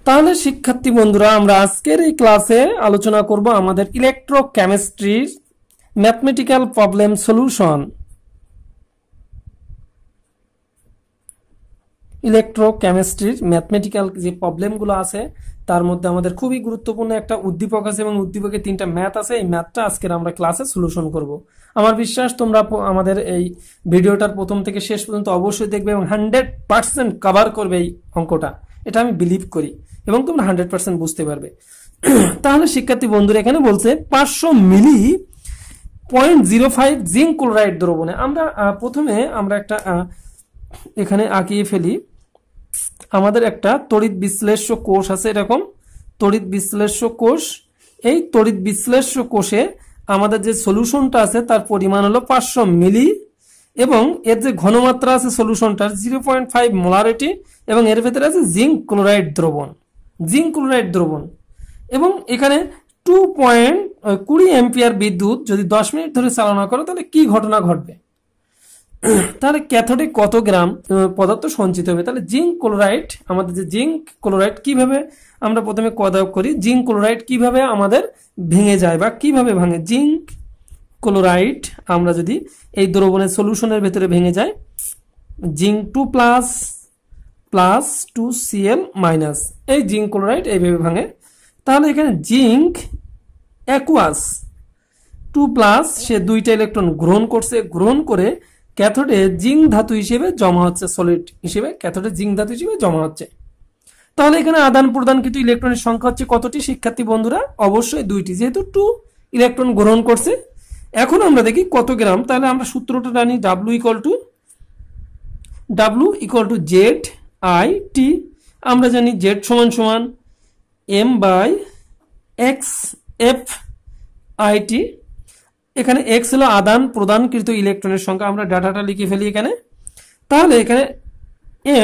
তাহলে শিক্ষার্থী বন্ধুরা, আমরা আজকের এই ক্লাসে আলোচনা করব আমাদের ইলেকট্রোকেমিস্ট্রির ম্যাথমেটিক্যাল প্রবলেম সলিউশন। ইলেকট্রোকেমিস্ট্রির ম্যাথমেটিক্যাল যে প্রবলেমগুলো আছে তার মধ্যে আমাদের খুবই গুরুত্বপূর্ণ একটা উদ্দীপক আছে এবং উদ্দীপকের 3টা ম্যাথ আছে। এই ম্যাথটা আজকের আমরা ক্লাসে সলিউশন করব। আমার বিশ্বাস তোমরা আমাদের এই ভিডিওটার প্রথম থেকে শেষ পর্যন্ত অবশ্যই দেখবে এবং 100% কভার করবে এই অঙ্কটা, এটা আমি বিলিভ করি এবং তোমরা 100% বুঝতে পারবে। তাহলে শিক্ষার্থী বন্ধুরা, এখানে বলছে 500 মিলি 0.05 জিঙ্ক ক্লোরাইড দ্রবণে আমরা প্রথমে আমরা একটা এখানে আঁকিয়ে ফেলি। আমাদের একটা তড়িৎ বিশ্লেষ্য কোষ আছে, এরকম তড়িৎ বিশ্লেষ্য কোষ। এই তড়িৎ বিশ্লেষ্য কোষে আমাদের যে সলিউশনটা আছে তার পরিমাণ হলো 500 মিলি এবং এর যে ঘনমাত্রা আছে সলিউশনটার 0.5 মোলারিটি এবং এর ভেতরে আছে জিঙ্ক ক্লোরাইড দ্রবণ এবং এখানে 2.20 অ্যাম্পিয়ার বিদ্যুৎ যদি 10 মিনিট ধরে চালনা করো তাহলে কি ঘটনা ঘটবে? তাহলে ক্যাথোডে কত গ্রাম পদার্থ সঞ্চিত হবে? তাহলে জিঙ্ক ক্লোরাইড, আমাদের যে জিঙ্ক ক্লোরাইড কিভাবে আমরা প্রথমে কদক করি, জিঙ্ক ক্লোরাইড কিভাবে আমাদের ভেঙে যায় বা কিভাবে ভাঙে? জিঙ্ক ক্লোরাইড আমরা যদি এই দ্রবণের সলিউশনের ভেতরে ভেঙে যায়, জিঙ্ক 2+ প্লাস 2Cl মাইনাস, এই জিঙ্ক ক্লোরাইড এইভাবে ভাঙে। তাহলে এখানে জিঙ্ক অ্যাকুয়াস 2+, সে 2টা ইলেকট্রন গ্রহণ করছে, গ্রহণ করে ক্যাথোডে জিঙ্ক ধাতু হিসেবে জমা হচ্ছে, সলিড হিসেবে ক্যাথোডে জিঙ্ক ধাতু হিসেবে জমা হচ্ছে। তাহলে এখানে আদান প্রদানকৃত ইলেকট্রনের সংখ্যা হচ্ছে কতটি শিক্ষার্থী বন্ধুরা? অবশ্যই 2টি, যেহেতু 2 ইলেকট্রন গ্রহণ করছে। এখন আমরা দেখি কত গ্রাম। তাহলে আমরা সূত্রটা জানি, W=ZIT। আমরা জানি Z = M/XFIT। এখানে x হলো আদান প্রদানকৃত ইলেকট্রনের সংখ্যা, আমরা ডাটাটা লিখে ফেলি এখানে। তাহলে এখানে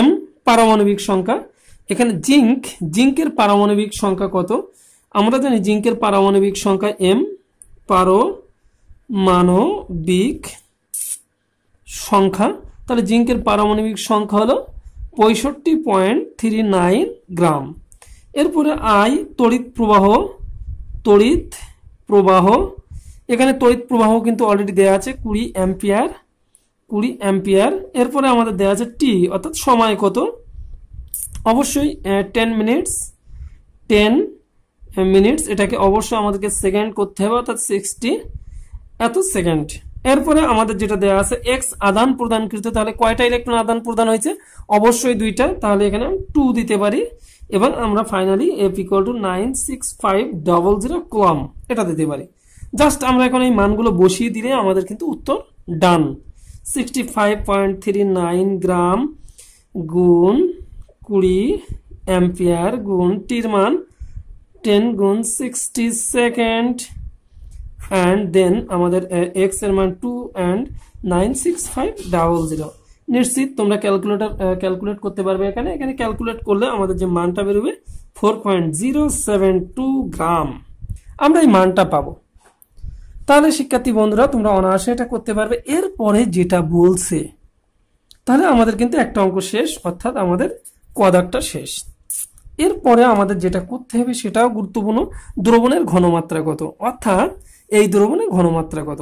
m পারমাণবিক সংখ্যা, এখানে জিঙ্কের পারমাণবিক সংখ্যা কত? আমরা জানি জিঙ্কের পারমাণবিক সংখ্যা m, পারমাণবিক সংখ্যা। তাহলে জিঙ্কের পারমাণবিক সংখ্যা হলো 65.39 গ্রাম। এরপরে I তড়িৎ প্রবাহ, এখানে তড়িৎ প্রবাহ কিন্তু অলরেডি দেওয়া আছে 20 অ্যাম্পিয়ার। এরপরে আমাদের দেওয়া আছে টি, অর্থাৎ সময় কত? অবশ্যই 10 মিনিটস, এটাকে অবশ্যই আমাদেরকে সেকেন্ড করতে হবে, অর্থাৎ 60 এত সেকেন্ড। এরপরে আমাদের যেটা দেওয়া আছে এক্স আদান প্রদানকৃত, তাহলে কয়টা ইলেকট্রন আদান প্রদান হয়েছে? অবশ্যই 2টা, তাহলে এখানে 2 দিতে পারি এবং আমরা ফাইনালি F=96500 কুলম্ব এটা দিতে পারি। জাস্ট আমরা এখন এই মানগুলো বসিয়ে দিলে আমাদের কিন্তু উত্তর ডান। 65.39 গ্রাম গুণ 20 অ্যাম্পিয়ার গুণ টির মান 10 গুণ 60 সেকেন্ড অ্যান্ড দেন আমাদের এক্স এর মান 2 and 96500। নিশ্চিত তোমরা ক্যালকুলেট করতে পারবে। এখানে ক্যালকুলেট করলে আমাদের যে মানটা বেরোবে 4.072 গ্রাম, আমরা এই মানটা পাবো। তাহলে শিক্ষার্থী বন্ধুরা, তোমরা অনায়াসে এটা করতে পারবে। এরপরে যেটা বলছে, তাহলে আমাদের কিন্তু একটা অঙ্ক শেষ, অর্থাৎ আমাদের কদাকটা শেষ। এরপরে আমাদের যেটা করতে হবে সেটাও গুরুত্বপূর্ণ, দ্রবণের ঘনমাত্রা কত, অর্থাৎ এই দ্রবণের ঘনমাত্রা কত।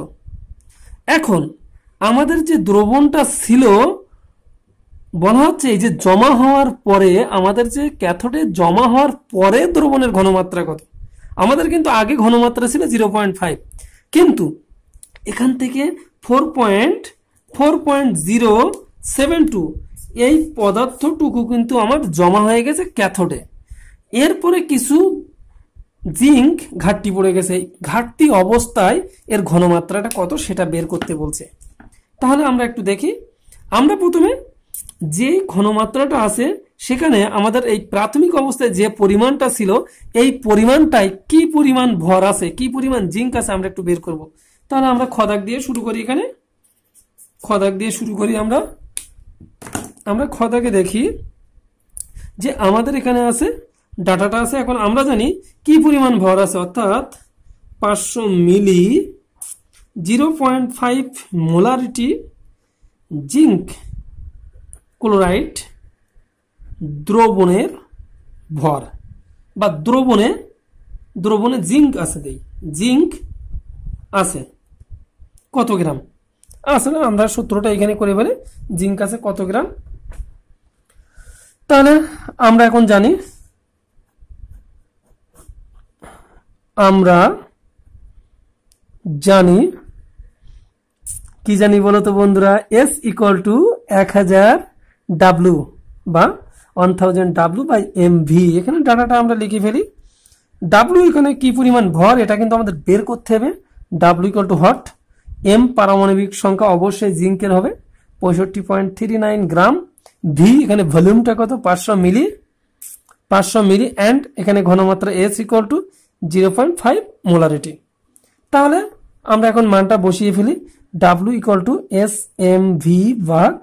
এখন আমাদের যে দ্রবণটা ছিল, বলা হচ্ছে এই যে জমা হওয়ার পরে, আমাদের যে ক্যাথোডে জমা হওয়ার পরে দ্রবণের ঘনমাত্রা কত। আমাদের কিন্তু আগে ঘনমাত্রা ছিল 0.5, কিন্তু এখান থেকে 4.072 এই পদার্থটুকু কিন্তু আমার জমা হয়ে গেছে ক্যাথোডে। এরপরে কিছু জিঙ্ক ঘাটতি পড়ে গেছে, ঘাটতি অবস্থায় এর ঘনমাত্রাটা কত সেটা বের করতে বলছে। তাহলে আমরা একটু দেখি। আমরা প্রথমে যে ঘনমাত্রাটা আছে সেখানে আমাদের এই প্রাথমিক অবস্থায় যে পরিমাণটা ছিল, এই পরিমাণটাই কি পরিমাণ ভর আছে, কি পরিমাণ জিঙ্ক আছে আমরা একটু বের করব। তাহলে আমরা খদাক দিয়ে শুরু করি। এখানে খদাক দিয়ে শুরু করি। আমরা খদাকে দেখি যে আমাদের এখানে আছে, ডাটাটা আছে। এখন আমরা জানি কি পরিমাণ ভর আছে, অর্থাৎ 500 মিলি 0.5 মোলারিটি জিঙ্ক ক্লোরাইড দ্রবণের ভর। বা দ্রবণে দ্রবণে জিঙ্ক আছে, দেই জিঙ্ক আছে কত গ্রাম। আসলে আমরা সূত্রটা এখানে করে ফেলি, জিঙ্ক আছে কত গ্রাম। তাহলে আমরা এখন জানি, কি জানি বলো তো বন্ধুরা, S ইকুয়াল টু 1000 ডাব্লু বা 1000 ডাব্লু বাই MV। এখানে ডাটাটা আমরা লিখে ফেলি। ডাব্লু এখানে কি পরিমাণ ভর এটা কিন্তু আমাদের বের করতে হবে। W equal too hot, M পারমাণবিক সংখ্যা অবশ্যই জিঙ্কের হবে 65.39 গ্রাম। ভি এখানে ভলিউমটা কত 500 মিলি অ্যান্ড এখানে ঘনমাত্রা S ইকুয়াল টু 0.5 মোলারিটি। তাহলে আমরা এখন মানটা বসিয়ে ফেলি, ডাব্লু ইকুয়াল টু SMV ভাগ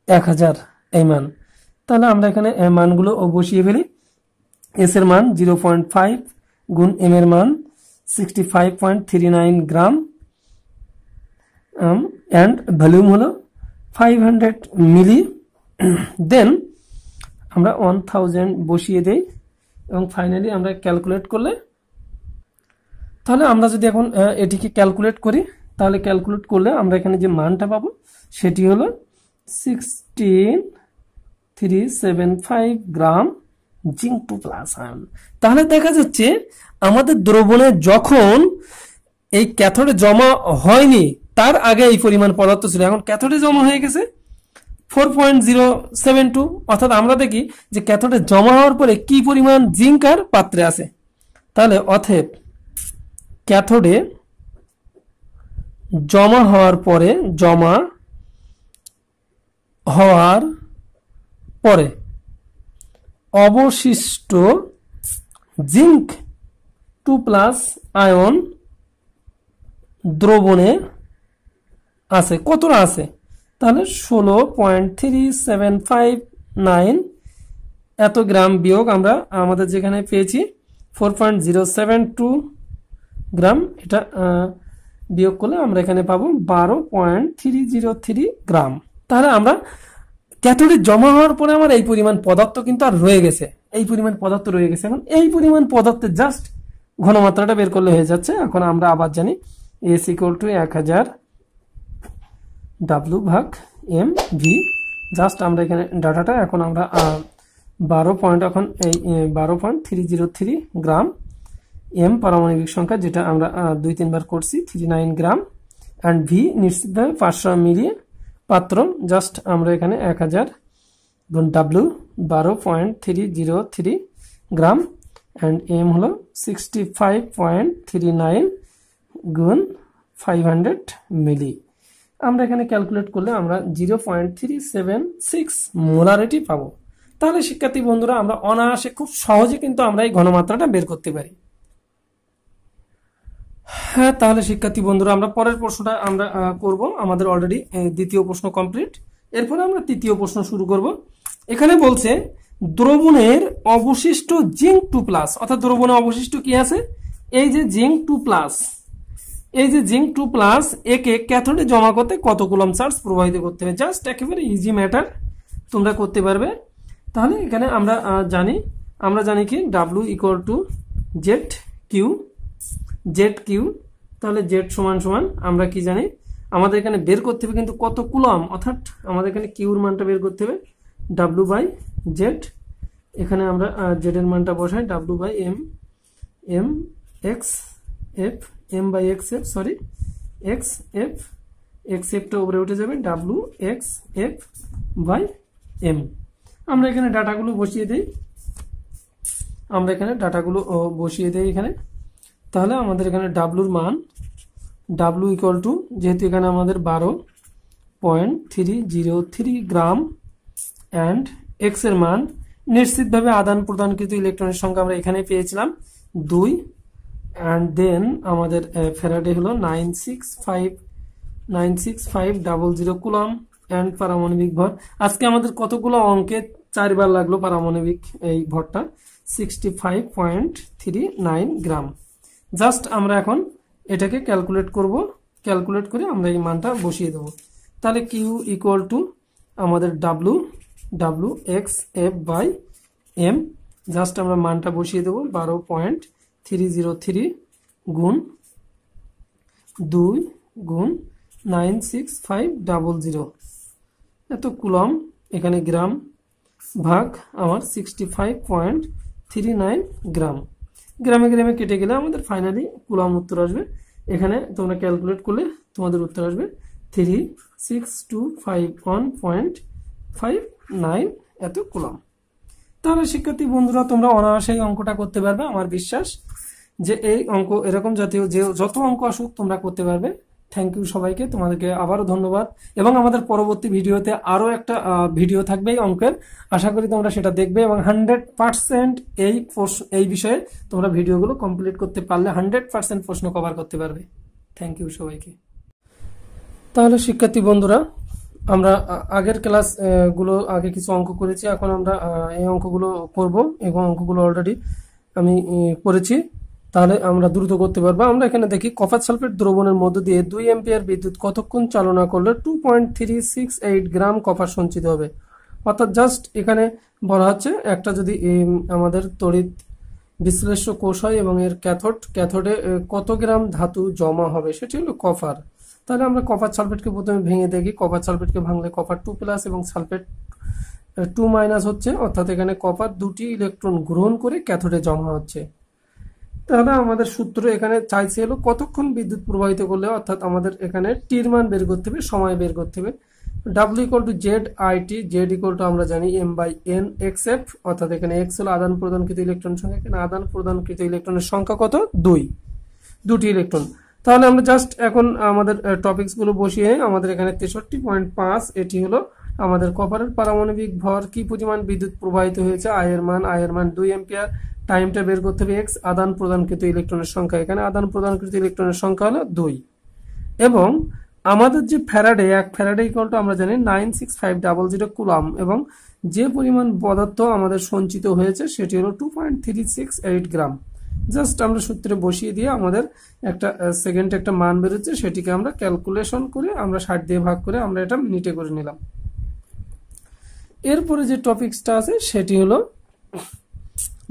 1000 এই মান। তাহলে আমরা এখানে মানগুলো বসিয়ে ফেলি। S এর মান 0.5 গুণ M এর মান 65.39 গ্রাম অ্যান্ড ভলিউম হলো 500 মিলি। দেন আমরা 1000 বসিয়ে দেই এবং ফাইনালি আমরা ক্যালকুলেট করলে, তাহলে আমরা যদি এখন এটিকে ক্যালকুলেট করি, তাহলে ক্যালকুলেট করলে আমরা এখানে যে মানটা পাবো সেটি হলো 16375 গ্রাম জিঙ্ক 2+ আয়ন। তাহলে দেখা যাচ্ছে আমাদের দ্রবণে যখন এই ক্যাথোডে জমা হয়নি তার আগে এই পরিমাণ পদার্থ ছিল, এখন ক্যাথোডে জমা হয়ে গেছে 4.072। অর্থাৎ আমরা দেখি যে ক্যাথোডে জমা হওয়ার পরে কি পরিমাণ জিঙ্ক আর পাত্রে আছে। তাহলে অতএব ক্যাথোডে জমা হওয়ার পরে অবশিষ্ট জিঙ্ক 2+ আয়ন দ্রবণে আছে, কতটা আছে, তাহলে 16.3759 এত গ্রাম বিয়োগ আমরা আমাদের যেখানে পেয়েছি 4.072 গ্রাম, এটা বিয়োগ করলে আমরা এখানে পাবো 12.303 গ্রাম। তাহলে আমরা ক্যাথোডে জমা হওয়ার পরে আমার এই পরিমাণ পদার্থ কিন্তু আর রয়ে গেছে, এখন এই পরিমাণ পদার্থের জাস্ট ঘনমাত্রাটা বের করলে হয়ে যাচ্ছে। এখন আমরা আবার জানি S ইকুয়াল টু 1000 ডাব্লু ভাগ MV। জাস্ট আমরা এখানে ডাটাটা এখন আমরা 12.303 গ্রাম, M পারমাণবিক সংখ্যা যেটা আমরা 2-3 বার করছি 39 গ্রাম অ্যান্ড V নিশ্চিতভাবে 500 মিলি পাত্র। জাস্ট আমরা এখানে 1000 গুণ ডাব্লু 12.303 গ্রাম অ্যান্ড M হলো 65.39 গুণ 500 মিলি। আমরা এখানে ক্যালকুলেট করলে আমরা 0.376 মোলারিটি পাবো। তাহলে শিক্ষার্থী বন্ধুরা আমরা অনায়াসে খুব সহজে কিন্তু আমরা এই ঘনমাত্রাটা বের করতে পারি। হ্যাঁ, তাহলে শিক্ষার্থী বন্ধুরা আমরা পরের প্রশ্নটা আমরা করব। আমাদের অলরেডি দ্বিতীয় প্রশ্ন কমপ্লিট, এরপরে আমরা তৃতীয় প্রশ্ন শুরু করব। এখানে বলছে দ্রবণের অবশিষ্ট জিঙ্ক 2+, অর্থাৎ দ্রবণে অবশিষ্ট কি আছে, এই যে জিঙ্ক 2+, একে ক্যাথোডে জমা করতে কত কুলম্ব চার্জ প্রবাহিত করতে হবে। জাস্ট একেবারে ইজি ম্যাটার, তোমরা করতে পারবে। তাহলে এখানে আমরা জানি কি W equal to Z Q. তাহলে জেড সমান আমরা কি জানি, আমাদের এখানে বের করতে হবে কিন্তু কত কুলম্ব, অর্থাৎ আমাদের এখানে কিউর মানটা বের করতে হবে ডাব্লু বাই জেড। এখানে আমরা জেড এর মানটা বসাই ডাব্লু বাই এম এক্স এফটা উপরে উঠে যাবে W X F by M. আমরা এখানে ডাটাগুলো বসিয়ে দিই, এখানে তাহলে আমাদের এখানে ডাব্লুর মান, ডাব্লু ইকুয়াল টু, যেহেতু এখানে আমাদের 12.303 গ্রাম অ্যান্ড এক্স এর মান নিশ্চিতভাবে আদান প্রদানকৃত ইলেকট্রনের সংখ্যা আমরা এখানে পেয়েছিলাম 2 অ্যান্ড দেন আমাদের ফ্যারাডে হলো 96500 কুলম্ব অ্যান্ড পারমাণবিক ভর। আজকে আমাদের কতগুলো অঙ্কে 4 বার লাগলো পারমাণবিক এই ভরটা 65.39 গ্রাম। জাস্ট আমরা এখন এটাকে ক্যালকুলেট করে আমরা এই মানটা বসিয়ে দেবো। তাহলে কিউ ইকুয়াল টু আমাদের W X F by M, just আমরা মানটা বসিয়ে দেবো 12.303 গুণ 2 গুণ 96500 এত কুলম, এখানে গ্রাম ভাগ আমার 65.39 গ্রাম। গ্রামে গ্রামে কেটে গেলে আমাদের ফাইনালি কুলম উত্তর আসবে। এখানে তোমরা ক্যালকুলেট করলে তোমাদের উত্তর আসবে 36251.59 এত কুলম। তাহলে শিক্ষার্থী বন্ধুরা, তোমরা অনায়াসেই অঙ্কটা করতে পারবে। আমার বিশ্বাস যে এই অঙ্ক এরকম জাতীয় যে যত অঙ্ক আসুক তোমরা করতে পারবে। থ্যাংক ইউ সবাইকে, তোমাদেরকে আবারও ধন্যবাদ। এবং আমাদের পরবর্তী ভিডিওতে আরও একটা ভিডিও থাকবে এই অঙ্কের, আশা করি তোমরা সেটা দেখবে এবং 100% এই বিষয়ে তোমরা ভিডিওগুলো কমপ্লিট করতে পারলে 100% প্রশ্ন কভার করতে পারবে। থ্যাংক ইউ সবাইকে। তাহলে শিক্ষার্থী বন্ধুরা, আমরা আগের ক্লাস গুলো আগে কিছু অঙ্ক করেছি, এখন আমরা এই অঙ্কগুলো করব এবং অঙ্কগুলো অলরেডি আমি করেছি। তাহলে আমরা দ্রুত করতে পারবো। আমরা এখানে দেখি কপার সালফেট দ্রবণের মধ্য দিয়ে 2 অ্যাম্পিয়ার বিদ্যুৎ কতক্ষণ চালনা করলে 2.368 গ্রাম কপার সঞ্চিত হবে। অর্থাৎ জাস্ট এখানে বলা হচ্ছে একটা যদি আমাদের তড়িৎ বিশ্লেষ্য কোষ হয় এবং এর ক্যাথোডে কত গ্রাম ধাতু জমা হবে, সেটি হলো কপার। তাহলে আমরা কপার সালফেটকে প্রথমে ভেঙে দেখি। কপার সালফেটকে ভাঙলে কপার 2+ এবং সালফেট 2- হচ্ছে, অর্থাৎ এখানে কপার 2টি ইলেকট্রন গ্রহণ করে ক্যাথোডে জমা হচ্ছে। তাহলে আমাদের সূত্র এখানে চাইছে হলো কতক্ষণ বিদ্যুৎ প্রবাহিত করলে, অর্থাৎ আমাদের এখানে টির মান বের করতে হবে, সময় বের করতে হবে। W = ZIT, Z = আমরা জানি M/N XF, অর্থাৎ এখানে X হলো আদান প্রদানকৃত ইলেকট্রনের সংখ্যা, এখানে আদান প্রদানকৃত ইলেকট্রনের সংখ্যা কত, 2টি ইলেকট্রন। তাহলে আমরা জাস্ট এখন আমাদের টপিকস গুলো বসিয়ে আমাদের এখানে 63.5 এটি হলো আমাদের কপারের পারমাণবিক ভর, কি পরিমাণ বিদ্যুৎ প্রবাহিত হয়েছে, I এর মান 2 অ্যাম্পিয়ার, টাইমটা বের করতে হবে x, আদান প্রদানকৃত ইলেকট্রনের সংখ্যা, এখানে আদান প্রদানকৃত ইলেকট্রনের সংখ্যা হলো 2 এবং আমাদের যে ফ্যারাডে, 1 ফ্যারাডে = আমরা জানি 96500 কুলম এবং যে পরিমাণ পদার্থ আমাদের সঞ্চিত হয়েছে সেটি হলো 2.368 গ্রাম। জাস্ট আমরা সূত্রে বসিয়ে দিয়ে আমাদের একটা সেকেন্ড একটা মান বেরোচ্ছে, সেটিকে আমরা ক্যালকুলেশন করে আমরা 60 দিয়ে ভাগ করে আমরা এটা মিনিটে করে নিলাম। এরপরে যে টপিকসটা আছে সেটি হলো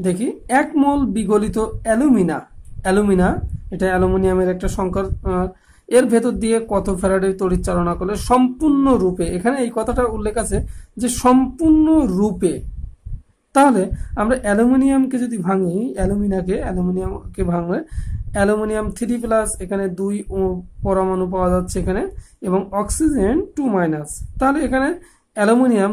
দেখি 1 মোল বিগলিত অ্যালুমিনা, এটা অ্যালুমিনিয়ামের একটা সংকর, এর ভেতর দিয়ে কত ফ্যারাডে তড়িৎ চালনা করলে সম্পূর্ণরূপে, এখানে এই কথাটা উল্লেখ আছে যে সম্পূর্ণরূপে। তাহলে আমরা অ্যালুমিনিয়ামকে যদি ভাঙি, অ্যালুমিনিয়ামকে ভাঙলে অ্যালুমিনিয়াম 3+, এখানে 2 পরমাণু পাওয়া যাচ্ছে এখানে, এবং অক্সিজেন 2-। তাহলে এখানে অ্যালুমিনিয়াম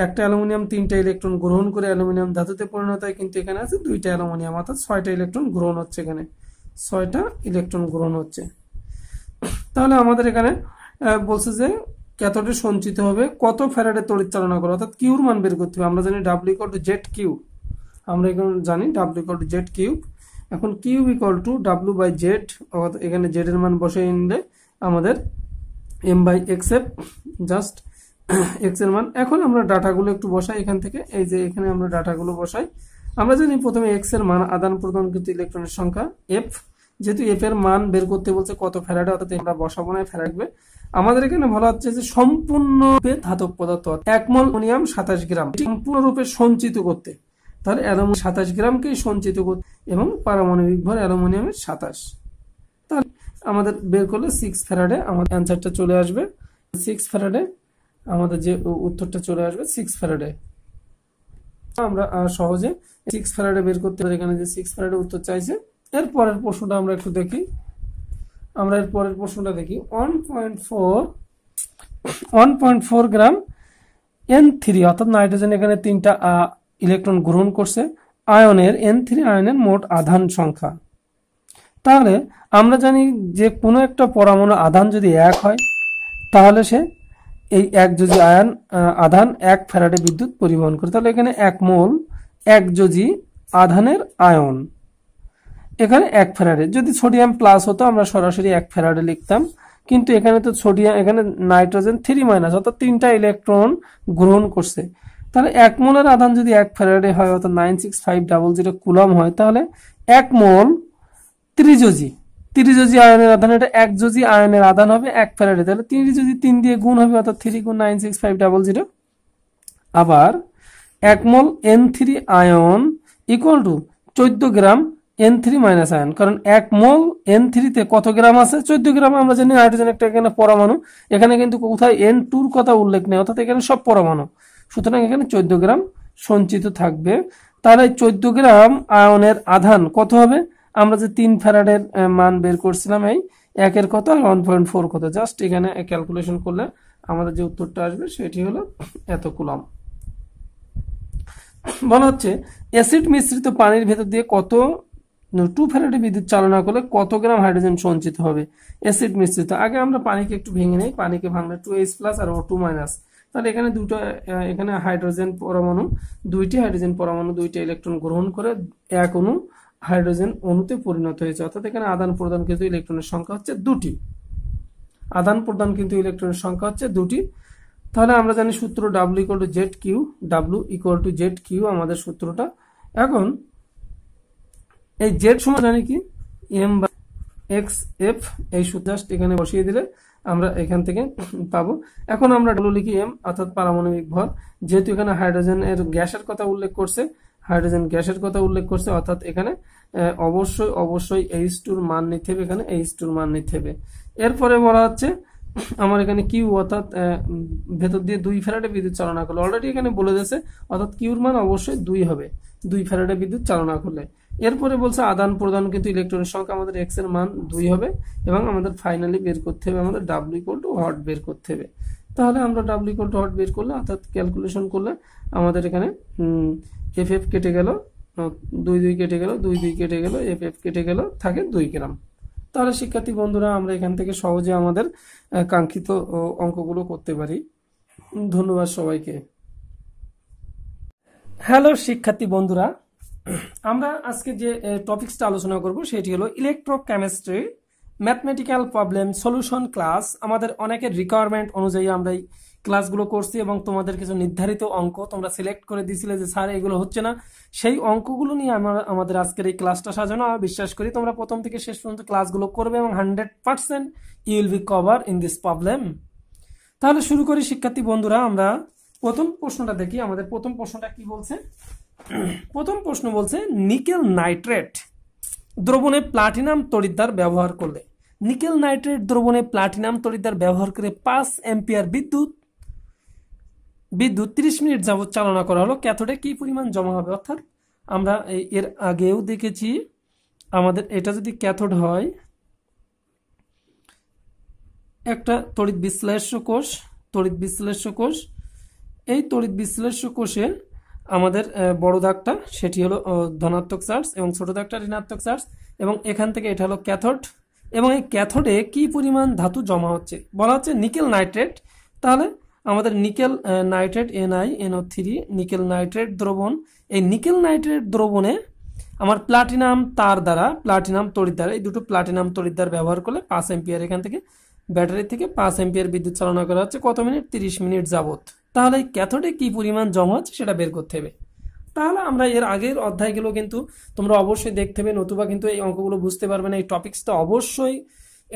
একটা অ্যালুমিনিয়াম 3টা ইলেকট্রন গ্রহণ করে অ্যালুমিনিয়াম ধাতুতে পরিণত হয়, কিন্তু এখানে আছে 2টা অ্যালুমিনিয়াম, অর্থাৎ 6টা ইলেকট্রন গ্রহণ হচ্ছে, এখানে 6টা ইলেকট্রন গ্রহণ হচ্ছে। তাহলে আমাদের এখানে বলছে যে ক্যাথোডে সঞ্চিত হবে কত ফ্যারাডে তড়িৎ চালনা করে, অর্থাৎ কিউর মান বের করতে হবে। আমরা জানি W = ZQ, আমরা এখন জানি W = ZQ। এখন Q = W/Z, অর্থাৎ এখানে Z এর মান বসিয়ে নিলে আমাদের M/XF, জাস্ট X এর মান। এখন আমরা ডাটাগুলো একটু বসাই এখান থেকে, এই যে এখানে আমরা ডাটাগুলো বসাই। আমরা জানি প্রথমে X এর মান, আদান প্রদানকৃত ইলেকট্রনের সংখ্যা, F, যেহেতু F এর মান বের করতে বলছে কত ফ্যারাডে, অর্থাৎ আমরা বসাবো না, ফ্যারাডে। আমাদের এখানে বলা হচ্ছে যে সম্পূর্ণরূপে ধাতব পদার্থ 1 মোল অ্যালুমিনিয়াম 27 গ্রাম সম্পূর্ণরূপে সঞ্চিত করতে, তাহলে অ্যালুমিনিয়াম 27 গ্রামকেই সঞ্চিত করতে এবং পারমাণবিক ভর অ্যালুমিনিয়ামের 27। তাহলে আমাদের বের করলে 6 ফ্যারাডে আমাদের অ্যান্সারটা চলে আসবে। 6 ফ্যারাডে আমাদের যে উত্তরটা চলে আসবে, 6 ফ্যারাডে। আমরা সহজে 6 ফ্যারাডে বের করতে পারি। এখানে যে 6 ফ্যারাডে উত্তর চাইছে। এর পরের প্রশ্নটা আমরা একটু দেখি। আমরা এর পরের প্রশ্নটা দেখি। 1.4 গ্রাম N3, অর্থাৎ নাইট্রোজেন এখানে 3টা ইলেকট্রন গ্রহণ করছে, আয়নের N3 আয়নের মোট আধান সংখ্যা। তাহলে আমরা জানি যে কোনো একটা পরমাণু আধান যদি 1 হয় তাহলে সে এই 1 যোজি আধান 1 ফ্যারাডে বিদ্যুৎ পরিবহন করে। তাহলে এখানে 1 মোল 1 যোজি আধানের আয়ন, এখানে 1 ফ্যারাডে। যদি সোডিয়াম প্লাস হতো আমরা সরাসরি 1 ফ্যারাডে লিখতাম, কিন্তু এখানে তো এখানে নাইট্রোজেন 3-, অর্থাৎ 3টা ইলেকট্রন গ্রহণ করছে। তাহলে 1 মোলের আধান যদি 1 ফ্যারাডে হয়, অর্থাৎ 96500 কুলম হয়, তাহলে 1 মোল ত্রিযোজি আয়নের আধান, এটা 1 যোজি আয়নের আধান হবে 1 ফ্যারাডে। তাহলে 3 যদি 3 দিয়ে গুণ হবে, অর্থাৎ 3 × 96500। আবার 1 মোল N3 ion equal to 14 gram N3 minus ion, কারণ 1 মোল N3 তে কত গ্রাম আছে? 14 গ্রাম। আমরা জানি হাইড্রোজেন একটা এখানে পরমাণু, এখানে কিন্তু কোথায় N2 এর কথা উল্লেখ নেই, অর্থাৎ এখানে সব পরমাণু, সুতরাং এখানে 14 গ্রাম সঞ্চিত থাকবে। তাহলে 14 গ্রাম আয়নের আধান কত হবে? আমরা যে 3 ফ্যারাডের মান বের করছিলাম, এই 1 এর কত আর 1.4 কত, জাস্ট এখানে ক্যালকুলেশন করলে আমাদের যে উত্তরটা আসবে সেটি হলো এত কুলম। বলা হচ্ছে অ্যাসিড মিশ্রিত পানির ভেতর দিয়ে কত 2 ফ্যারাডে বিদ্যুৎ চালনা করলে কত গ্রাম হাইড্রোজেন সঞ্চিত হবে? অ্যাসিড মিশ্রিত, আগে আমরা পানিকে একটু ভেঙে নেই, পানিকে ভাঙলে 2H প্লাস আর O2 মাইনাস, তাহলে এখানে দুটো, এখানে হাইড্রোজেন পরমাণু, দুইটি হাইড্রোজেন পরমাণু দুইটি ইলেকট্রন গ্রহণ করে এক অণু হাইড্রোজেন অণুতে পরিণত হয়েছে, অর্থাৎ এখানে আদান প্রদান কিন্তু ইলেকট্রনের সংখ্যা হচ্ছে দুটি, আদান প্রদান কিন্তু ইলেকট্রনের সংখ্যা হচ্ছে দুটি। তাহলে আমরা জানি সূত্র W equal to Z Q, W equal to Z Q আমাদের সূত্রটা। এখন এই জেড সমান জানি কি এম বাই এক্স এফ, এই সূত্র জাস্ট এখানে বসিয়ে দিলে আমরা এখান থেকে পাবো। এখন আমরা W লিখি এম, অর্থাৎ পারমাণবিক ভর, যেহেতু এখানে হাইড্রোজেন এর গ্যাসের কথা উল্লেখ করছে, হাইড্রোজেন গ্যাসের কথা উল্লেখ করছে, অর্থাৎ এখানে অবশ্যই H2 এর মান নিতে হবে, এখানে H2 এর মান নিতে হবে। এরপরে বলা হচ্ছে আমার এখানে কিউ, অর্থাৎ ভেতর দিয়ে 2 ফ্যারাডে বিদ্যুৎ চালনা করলে, অলরেডি এখানে বলে দিয়েছে, অর্থাৎ কিউর মান অবশ্যই 2 হবে 2 ফ্যারাডে বিদ্যুৎ চালনা করলে। এরপরে বলছে আদান প্রদান কিন্তু ইলেকট্রনের সংখ্যা আমাদের এক্স এর মান 2 হবে, এবং আমাদের ফাইনালি বের করতে হবে আমাদের W ইকুয়াল টু হট বের করতে হবে। তাহলে আমরা W ইকুয়াল টু হট বের করলে, অর্থাৎ ক্যালকুলেশন করলে আমাদের এখানে এফ কেটে গেল, 2 কেটে গেল, 2 কেটে গেল, এফ কেটে গেল, থাকে 2 গ্রাম। তাহলে শিক্ষার্থী বন্ধুরা আমরা এখান থেকে সহজে আমাদের কাঙ্ক্ষিত অঙ্কগুলো করতে পারি। ধন্যবাদ সবাইকে। হ্যালো শিক্ষার্থী বন্ধুরা, আমরা আজকে যে টপিকসটা আলোচনা করব সেটি হলো electrochemistry mathematical problem solution class. আমাদের অনেকের রিকোয়ারমেন্ট অনুযায়ী আমরা এই ক্লাসগুলো করছি, এবং তোমাদের কিছু নির্ধারিত অঙ্ক তোমরা সিলেক্ট করে দিয়েছিলে যে স্যার এগুলো হচ্ছে না, সেই অঙ্কগুলো নিয়ে আমাদের আজকের এই ক্লাসটা সাজানো। আমি বিশ্বাস করি তোমরা প্রথম থেকে শেষ পর্যন্ত ক্লাসগুলো করবে, এবং 100% you will be cover in this problem. তাহলে শুরু করি শিক্ষার্থী বন্ধুরা। আমরা প্রথম প্রশ্নটা দেখি, আমাদের প্রথম প্রশ্নটা কি বলছে। প্রথম প্রশ্ন বলছে নিকেল নাইট্রেট দ্রবণে প্লাটিনাম তড়িৎদ্বার ব্যবহার করলে, নিকেল নাইট্রেট দ্রবণে প্লাটিনাম তড়িৎদ্বার ব্যবহার করে 5 অ্যাম্পিয়ার বিদ্যুৎ 30 মিনিট যাবত চালনা করা হলো, ক্যাথোডে কি পরিমাণ জমা হবে? অর্থাৎ আমরা এর আগেও দেখেছি, আমাদের এটা যদি ক্যাথোড হয়, একটা তড়িৎ বিশ্লেষ্য কোষ, এই তড়িৎ বিশ্লেষ্য কোষে আমাদের বড় দাগটা সেটি হলো ধনাত্মক চার্জ, এবং ছোট দাগটা ঋণাত্মক চার্জ, এবং এখান থেকে এটা হলো ক্যাথোড, এবং এই ক্যাথোডে কি পরিমাণ ধাতু জমা হচ্ছে বলা হচ্ছে নিকেল নাইট্রেট। তাহলে আমাদের nickel nitrate NiNO3 nickel nitrate দ্রবণ, এই নিকেল নাইট্রেট দ্রবণে আমার প্লাটিনাম তার দ্বারা, প্লাটিনাম তড়িৎদ্বার, এই দুটো প্লাটিনাম তড়িৎদ্বার ব্যবহার করলে 5 অ্যাম্পিয়ার, এখান থেকে ব্যাটারি থেকে 5 অ্যাম্পিয়ার বিদ্যুৎ চালনা করা হচ্ছে কত মিনিট? 30 মিনিট যাবত। তাহলে এই ক্যাথোডে কি পরিমাণ জমা হচ্ছে সেটা বের করতে হবে। তাহলে আমরা এর আগের অধ্যায়গুলো কিন্তু তোমরা অবশ্যই দেখতে হবে, নতুবা কিন্তু এই অঙ্কগুলো বুঝতে পারবে না। এই টপিক্সটা অবশ্যই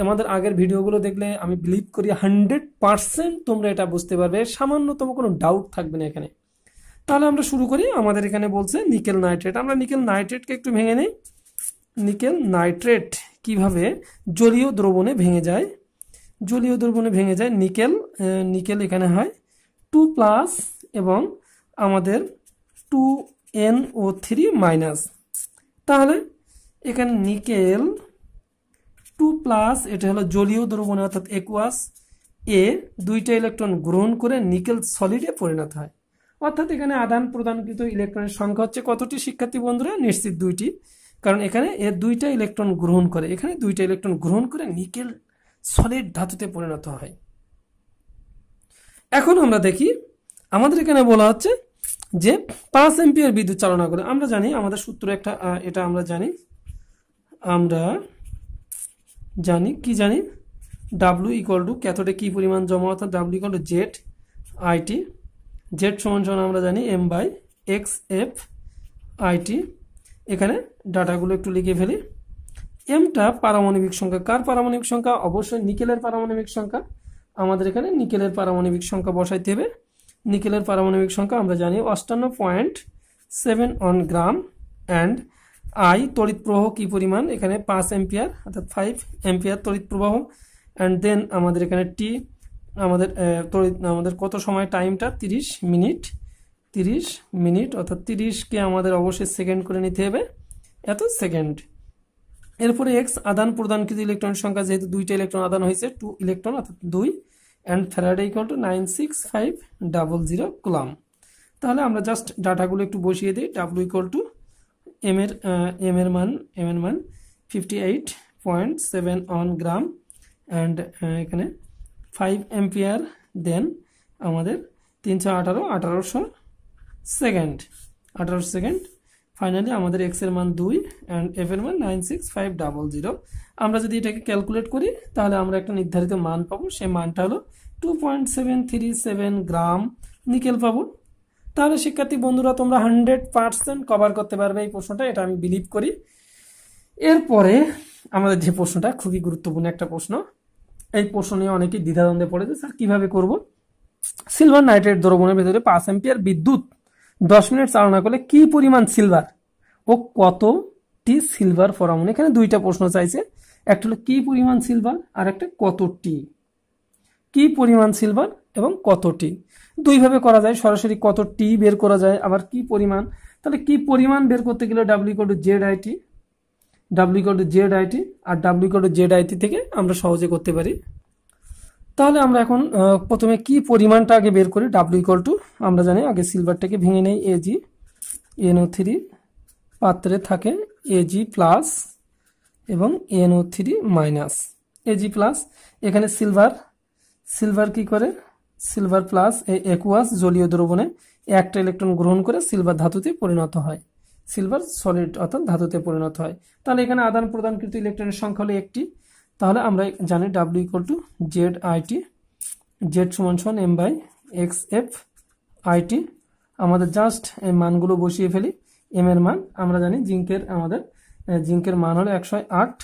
আমাদের আগের ভিডিওগুলো দেখলে আমি বিলিভ করি 100% তোমরা এটা বুঝতে পারবে, সামান্যতম কোনো ডাউট থাকবে না এখানে। তাহলে আমরা শুরু করি। আমাদের এখানে বলছে নিকেল নাইট্রেট, আমরা নিকেল নাইট্রেটকে একটু ভেঙে নেই। নিকেল নাইট্রেট কিভাবে জলীয় দ্রবণে ভেঙে যায়, জলীয় দ্রবণে ভেঙে যায়। নিকেল এখানে হয় 2+ এবং আমাদের 2NO3-। তাহলে এখানে নিকেল 2+, এটা হলো জলীয় দ্রবণে অর্থাৎ একুয়াস এ, 2টা ইলেকট্রন গ্রহণ করে নিকেল সলিডে পরিণত হয়। অর্থাৎ এখানে আদান প্রদানকৃত ইলেকট্রনের সংখ্যা হচ্ছে কতটি শিক্ষার্থী বন্ধুরা? নিশ্চিত 2টি, কারণ এখানে এর 2টা ইলেকট্রন গ্রহণ করে, এখানে 2টা ইলেকট্রন গ্রহণ করে নিকেল সলিড ধাতুতে পরিণত হয়। এখন আমরা দেখি, আমাদের এখানে বলা হচ্ছে যে 5 অ্যাম্পিয়ার বিদ্যুৎ চালনা করে। আমরা জানি আমাদের সূত্র একটা, এটা আমরা জানি কি জানি W ইকুয়াল টু ক্যাথোডে কি পরিমাণ জমা, অর্থাৎ W equal to Z IT, Z সমান আমরা জানি M/XF/IT। এখানে ডাটাগুলো একটু লিখে ফেলি। এমটা পারমাণবিক সংখ্যা, কার পারমাণবিক সংখ্যা? অবশ্যই নিকেলের পারমাণবিক সংখ্যা। আমাদের এখানে নিকেলের পারমাণবিক সংখ্যা বসাইতে হবে। নিকেলের পারমাণবিক সংখ্যা আমরা জানি 58.71 গ্রাম, অ্যান্ড আই তড়িৎ প্রবাহ কি পরিমাণ, এখানে 5 এম্পিয়ার অর্থাৎ 5 এম্পিয়ার তড়িৎ প্রবাহ। অ্যান্ড দেন আমাদের এখানে টি আমাদের কত সময়, টাইমটা 30 মিনিট, 30 মিনিট অর্থাৎ 30কে আমাদের অবশ্যই সেকেন্ড করে নিতে হবে, এত সেকেন্ড। এরপরে এক্স আদান প্রদানকৃত ইলেকট্রনের সংখ্যা, যেহেতু 2টা ইলেকট্রন আদান হয়েছে, 2 ইলেকট্রন অর্থাৎ 2, and Faraday equal to 96500 column. তাহলে আমরা জাস্ট ডাটাগুলো একটু বসিয়ে দিই। ডাব্লিউ ইকুয়াল টু এম এর মান 58.71 গ্রাম, অ্যান্ড এখানে 5 এম্পিয়ার, দেন আমাদের 1800 সেকেন্ড, 1800 সেকেন্ড। ফাইনালি আমাদের এক্স এর মান 2 অ্যান্ড এফ এর মান 96500। আমরা যদি এটাকে ক্যালকুলেট করি তাহলে আমরা একটা নির্ধারিত মান পাবো, সেই মানটা হলো 2.737 গ্রাম নিকেল পাবো। তাহলে শিক্ষার্থী বন্ধুরা তোমরা 100% কভার করতে পারবে এই প্রশ্নটা, এটা আমি বিলিভ করি। এরপরে আমাদের যে প্রশ্নটা খুবই গুরুত্বপূর্ণ একটা প্রশ্ন, এই প্রশ্ন নিয়ে অনেকেই দ্বিধাদ্বন্দ্বে পড়ে যে স্যার কিভাবে করব। সিলভার নাইট্রেট দ্রবণের ভেতরে 5 এম্পিয়ার বিদ্যুৎ 10 মিনিট চালনা করলে কি পরিমাণ সিলভার ও কতটি সিলভার পরমাণু, এখানে দুইটা প্রশ্ন চাইছে, একটা হলো কি পরিমাণ সিলভার আর একটা কতটি, কি পরিমাণ সিলভার এবং কতটি। দুইভাবে করা যায়, সরাসরি কতটি বের করা যায়, আবার কি পরিমাণ। তাহলে কি পরিমাণ বের করতে গেলে W equal to Z IT, W equal to Z IT, আর W equal to Z IT থেকে আমরা সহজে করতে পারি। তাহলে আমরা এখন প্রথমে কি পরিমাণটা আগে বের করি। ডাব্লিউ ইকুয়াল টু, আমরা জানি আগে সিলভারটাকে ভেঙে নেই, এজি NO3 পাত্রে থাকে এজি প্লাস এবং NO3 মাইনাস, এজি প্লাস। এখানে সিলভার কি করে, সিলভার প্লাস এই একুয়াস জলীয় দ্রবণে একটা ইলেকট্রন গ্রহণ করে সিলভার ধাতুতে পরিণত হয়, সিলভার সলিড অর্থাৎ ধাতুতে পরিণত হয়। তাহলে এখানে আদান প্রদানকৃত ইলেকট্রনের সংখ্যা হলো একটি। তাহলে আমরা জানি W equal to Z IT, Z সমান সমান M by X F IT. আমাদের জাস্ট এই মানগুলো বসিয়ে ফেলি। এম এর মান আমরা জানি, জিঙ্কের মান হলো 108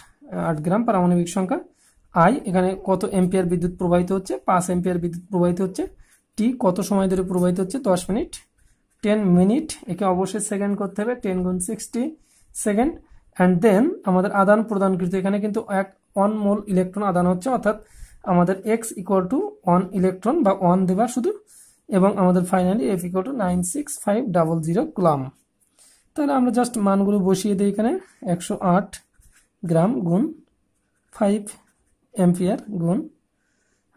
গ্রাম পারমাণবিক সংখ্যা। আই এখানে কত এম্পিয়ার বিদ্যুৎ প্রবাহিত হচ্ছে, 5 এম্পিয়ার বিদ্যুৎ প্রবাহিত হচ্ছে। টি কত সময় ধরে প্রবাহিত হচ্ছে, 10 মিনিট, 10 মিনিট, একে অবশ্যই সেকেন্ড করতে হবে, 10 গুণ 60 সেকেন্ড। অ্যান্ড দেন আমাদের আদান প্রদানকৃত, এখানে কিন্তু 1 মোল ইলেকট্রন আদান হচ্ছে, অর্থাৎ আমাদের এক্স ইকুয়াল টু 1 ইলেকট্রন বা 1 দেবা শুধু, এবং আমাদের finally F equal two 96500 column. তাহলে আমরা জাস্ট মানগুলো বসিয়ে দিই, এখানে 108 গ্রাম গুণ 5 এম্পিয়ার গুণ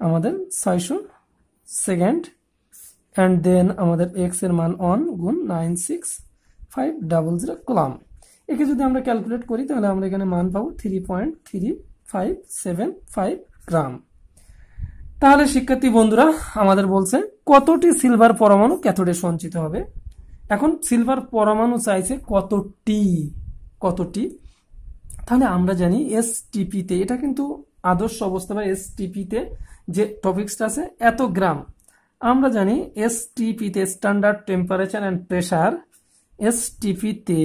আমাদের 600 সেকেন্ড, অ্যান্ড দেন আমাদের এক্স এর মান 1 গুণ 96500 কুলাম। একে যদি আমরা ক্যালকুলেট করি তাহলে আমরা এখানে মান পাবো 3.3575 গ্রাম। তাহলে শিক্ষার্থী বন্ধুরা আমাদের বলছে কতটি সিলভার পরমাণু ক্যাথোডে সঞ্চিত হবে। এখন সিলভার পরমাণু চাইছে কতটি। তাহলে আমরা জানি এসটিপিতে, এটা কিন্তু আদর্শ অবস্থা বা এসটিপিতে যে টপিক্সটা আছে এত গ্রাম। আমরা জানি এসটিপিতে স্ট্যান্ডার্ড টেম্পারেচার অ্যান্ড প্রেসার, এসটিপিতে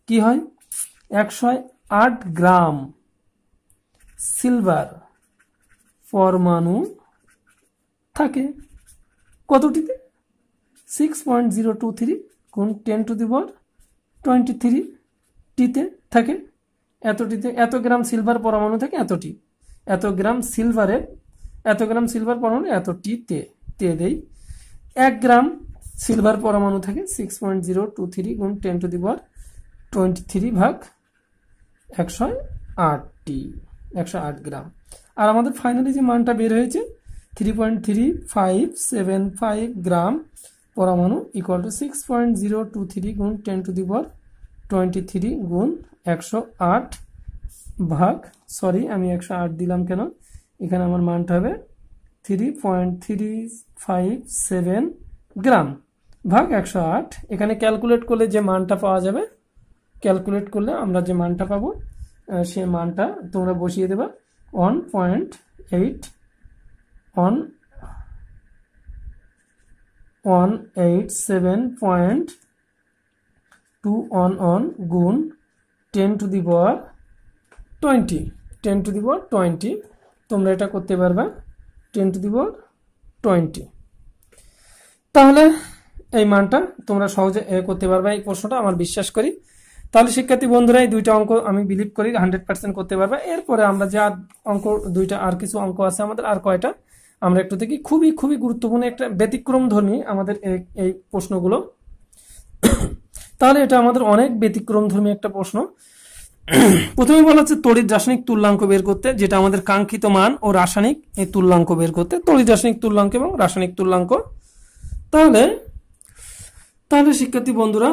কি হয়, 108 গ্রাম সিলভার পরমাণু থাকে। কতটিতে, 6.023 গুণ 10 টু দি পাওয়ার 23 টিতে থাকে। এতটিতে, এত গ্রাম সিলভার পরমাণু থাকে এতটি, এত গ্রাম সিলভার পরমাণু এতটিতে দেই। 1 গ্রাম সিলভার পরমাণু থাকে 6.023 গুণ 10 টু দি পাওয়ার 23 ভাগ 108 গ্রাম। আর আমাদের ফাইনালি যে মানটা বের হয়েছে 3.3575 গ্রাম পরমাণু ইকুয়াল টু 6.023 গুণ 10 টু দি পাওয়ার 23 গুণ 108 ভাগ, সরি আমি 108 দিলাম কেন, এখানে আমার মানটা হবে 3.357 গ্রাম ভাগ 108। এখানে ক্যালকুলেট করলে যে মানটা পাওয়া যাবে, ক্যালকুলেট করলে আমরা যে মানটা পাবো সেই মানটা তোমরা বসিয়ে দেবা 187.211 গুণ 10 টু দি পাওয়ার 20 তোমরা এটা করতে পারবা 10 টু দি পাওয়ার 20। তাহলে এই মানটা তোমরা সহজে করতে পারবে এই প্রশ্নটা, আমার বিশ্বাস করি। তাহলে শিক্ষার্থী বন্ধুরা এই দুইটা অঙ্ক আমি বিলিভ করি 100% করতে পারবে। এরপরে আমরা যে অঙ্ক দুইটা আর কিছু অঙ্ক আছে আমাদের, আর কয়টা আমরা একটু দেখি। খুবই খুবই গুরুত্বপূর্ণ একটা ব্যতিক্রম ধর্মী আমাদের এই প্রশ্নগুলো। তাহলে এটা আমাদের অনেক ব্যতিক্রম ধর্মী একটা প্রশ্ন। প্রথমে বলা হচ্ছে তড়িৎ রাসায়নিক তুল্যাঙ্ক বের করতে, যেটা আমাদের কাঙ্ক্ষিত মান ও রাসায়নিক এই তুল্যাঙ্ক বের করতে, তড়িৎ রাসায়নিক তুল্যাঙ্ক এবং রাসায়নিক তুল্যাঙ্ক। তাহলে শিক্ষার্থী বন্ধুরা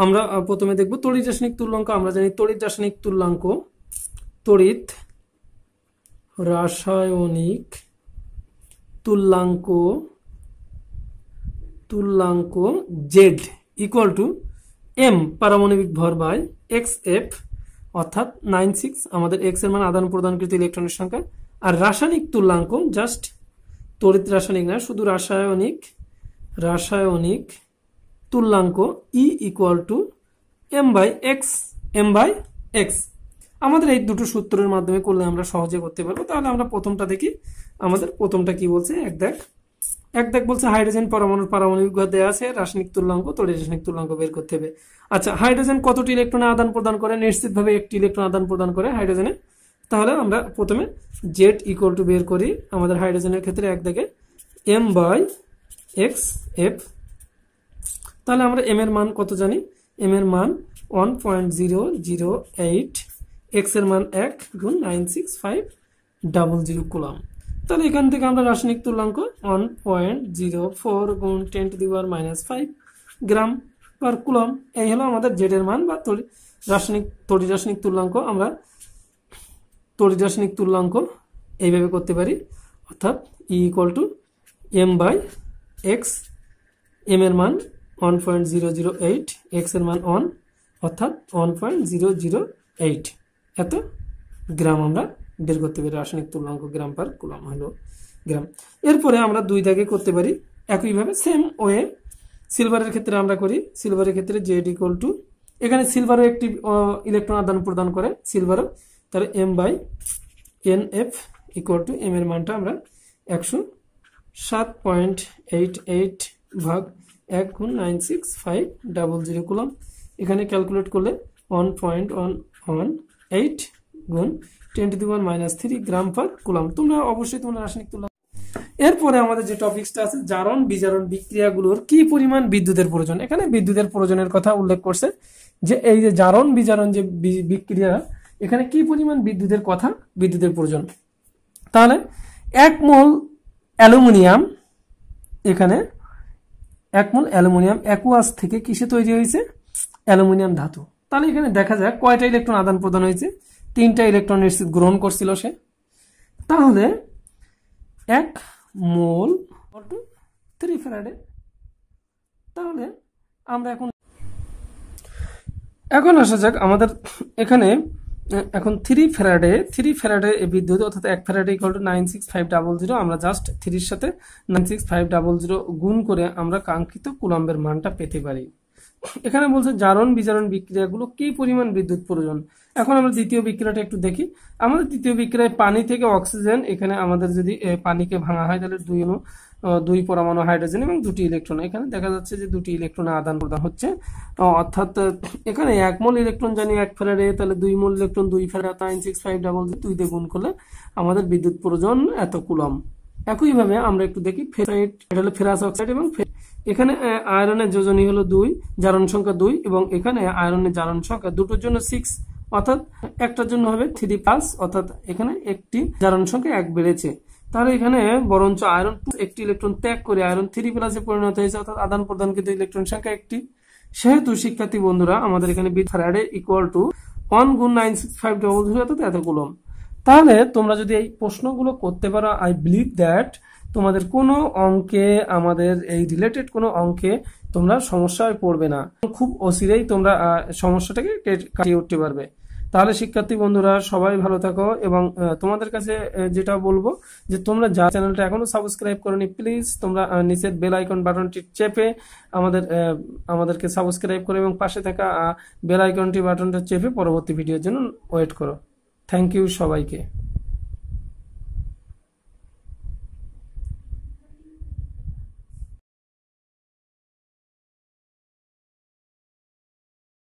আমরা প্রথমে দেখব তড়িৎ রাসায়নিক তুল্যাঙ্ক। আমরা জানি তড়িৎ রাসায়নিক তুল্যাঙ্ক, তড়িৎ রাসায়নিক তুল্যাঙ্ক জেড ইকুয়াল টু এম পারমাণবিক ভর বাই এক্স এফ, অর্থাৎ 96 আমাদের এক্স এর মান আদান প্রদানকৃত ইলেকট্রনের সংখ্যা। আর রাসায়নিক তুল্যাঙ্ক জাস্ট তড়িৎ রাসায়নিক না, শুধু রাসায়নিক তুল্যাঙ্ক E equal to M by X. আমাদের এই দুটো সূত্রের মাধ্যমে করলে আমরা সহজে করতে পারবো। তাহলে আমরা প্রথমটা দেখি। আমাদের প্রথমটা কি বলছে, এক দেখ বলছে হাইড্রোজেন পরমাণুর পারমাণবিক ভর দেওয়া আছে, রাসায়নিক তুল্যাঙ্ক তড়িৎ রাসায়নিক তুল্যাঙ্ক বের করতে হবে। আচ্ছা, হাইড্রোজেন কতটি ইলেকট্রন আদান প্রদান করে? নিশ্চিতভাবে একটি ইলেকট্রন আদান প্রদান করে হাইড্রোজেনে। তাহলে আমরা প্রথমে জেড ইকুয়াল টু বের করি আমাদের হাইড্রোজেনের ক্ষেত্রে এক দেখে এম বাই এক্স এফ। তাহলে আমরা এম এর মান কত জানি? এম এর মান 1.008, এক্স এর মান 1 গুণ 96500 কুলম্ব। তাহলে এখান থেকে আমরা রাসায়নিক তুল্যাঙ্ক 1.04 গুণ 10⁻⁻5 গ্রাম পার কুলম্ব। এই হলো আমাদের জেড এর মান বা তড়িৎ রাসায়নিক তুল্যাঙ্ক। আমরা তড়িৎ রাসায়নিক তুল্যাঙ্ক এইভাবে করতে পারি, অর্থাৎ E equal to M by X. M এর মান 1.008, এক্স এর মান 1, অর্থাৎ 1.008 এত গ্রাম আমরা বের করতে পারি। রাসায়নিক তুল্যাঙ্ক গ্রাম পার কুলম্ব হলো গ্রাম। এরপরে আমরা দুই দাগে করতে পারি একইভাবে, সেম ওয়ে। সিলভারের ক্ষেত্রে আমরা করি, সিলভারের ক্ষেত্রে জেড ইকুয়াল টু, এখানে সিলভারও একটি ইলেকট্রন আদান প্রদান করে সিলভারও, তাহলে M by N F equal to M এর মানটা আমরা 107.88 ভাগ 1 গুণ 96500 কুলম্ব। এখানে ক্যালকুলেট করলে 1.118 গুণ 10⁻³ গ্রাম পার কুলম্ব। তোমরা অবশ্যই রাসায়নিক তুল্যাঙ্ক। এরপরে আমাদের যে টপিকসটা আছে, জারণ বিজারণ বিক্রিয়াগুলোর কি পরিমাণ বিদ্যুতের প্রয়োজন। এখানে বিদ্যুতের প্রয়োজনের কথা উল্লেখ করছে, যে এই যে জারণ বিজারণ যে বিক্রিয়া, এখানে কি পরিমাণ বিদ্যুতের প্রয়োজন। তাহলে 1 মোল অ্যালুমিনিয়াম, এখানে 1 মোল অ্যালুমিনিয়াম অ্যাকুয়াস থেকে কিসে তৈরি হয়েছে? অ্যালুমিনিয়াম ধাতু। তাহলে এখানে দেখা যায় কয়টা ইলেকট্রন আদান প্রদান হয়েছে? 3টা ইলেকট্রন গ্রহণ করছিল সে। তাহলে 1 মোল 3 ফ্যারাডে। তাহলে আমরা এখন আসা যাক আমাদের এখানে, এখন 3 ফ্যারাডে বিদ্যুৎ, অর্থাৎ 1 ফ্যারাডে ইকুয়াল টু 96500। আমরা জাস্ট 3 এর সাথে 96500 গুণ করে আমরা কাঙ্ক্ষিত কুলম্বের মানটা পেতে পারি। এখানে বলছে জারণ বিজারণ বিক্রিয়াগুলো কি পরিমাণ বিদ্যুৎ প্রয়োজন। এখন আমরা দ্বিতীয় বিক্রিয়াটা একটু দেখি। আমাদের দ্বিতীয় বিক্রিয়ায় পানি থেকে অক্সিজেন, এখানে আমাদের যদি পানিকে ভাঙা হয় তাহলে 2 পরমাণু হাইড্রোজেন এবং 2টি ইলেকট্রন। এখানে দেখা যাচ্ছে যে 2টি ইলেকট্রন আদান প্রদান হচ্ছে, অর্থাৎ এখানে 1 মোল ইলেকট্রন জানি 1 ফ্যারাডে, তাহলে 2 মোল ইলেকট্রন 2 ফ্যারাডে, 96500 2 দিয়ে গুণ করলে আমাদের বিদ্যুৎ প্রয়োজন এত কুলম্ব। একইভাবে আমরা একটু দেখি ফেরাইট, এটা হলো ফেরাস অক্সাইড, এবং এখানে আয়রনের যোজনী হলো 2, জারণ সংখ্যা 2, এবং এখানে আয়রনের জারণ সংখ্যা দুটোর জন্য 6, অর্থাৎ একটার জন্য হবে 3+, অর্থাৎ এখানে একটি জারণ সংখ্যা 1 বেড়েছে। তাহলে এখানে বরঞ্চ আয়রন একটি ইলেকট্রন ত্যাগ করে আয়রন 3+ পরিণত হয়েছে, অর্থাৎ আদান প্রদানকৃত ইলেকট্রন সংখ্যা 1টি। সেহেতু শিক্ষার্থী বন্ধুরা আমাদের এখানে ফ্যারাডে ইকুয়াল টু 1 গুণ 96500, অর্থাৎ এত কুলম্ব। তাহলে তোমরা যদি এই প্রশ্নগুলো করতে পারো, আই বিলিভ দ্যাট তোমাদের কোনো অঙ্কে, আমাদের এই রিলেটেড কোনো অঙ্কে তোমরা সমস্যায় পড়বে না, খুব অচিরেই তোমরা সমস্যাটাকে কাটিয়ে উঠতে পারবে। তাহলে শিক্ষার্থী বন্ধুরা সবাই ভালো থাকো, এবং তোমাদের কাছে যেটা বলবো যে তোমরা যা চ্যানেলটা এখনো সাবস্ক্রাইব করোনি, প্লিজ তোমরা নিচের বেল আইকন বাটনটি চেপে আমাদেরকে সাবস্ক্রাইব করো, এবং পাশে থাকা বেল আইকনটি বাটনটা চেপে পরবর্তী ভিডিওর জন্য ওয়েট করো। থ্যাংক ইউ সবাইকে।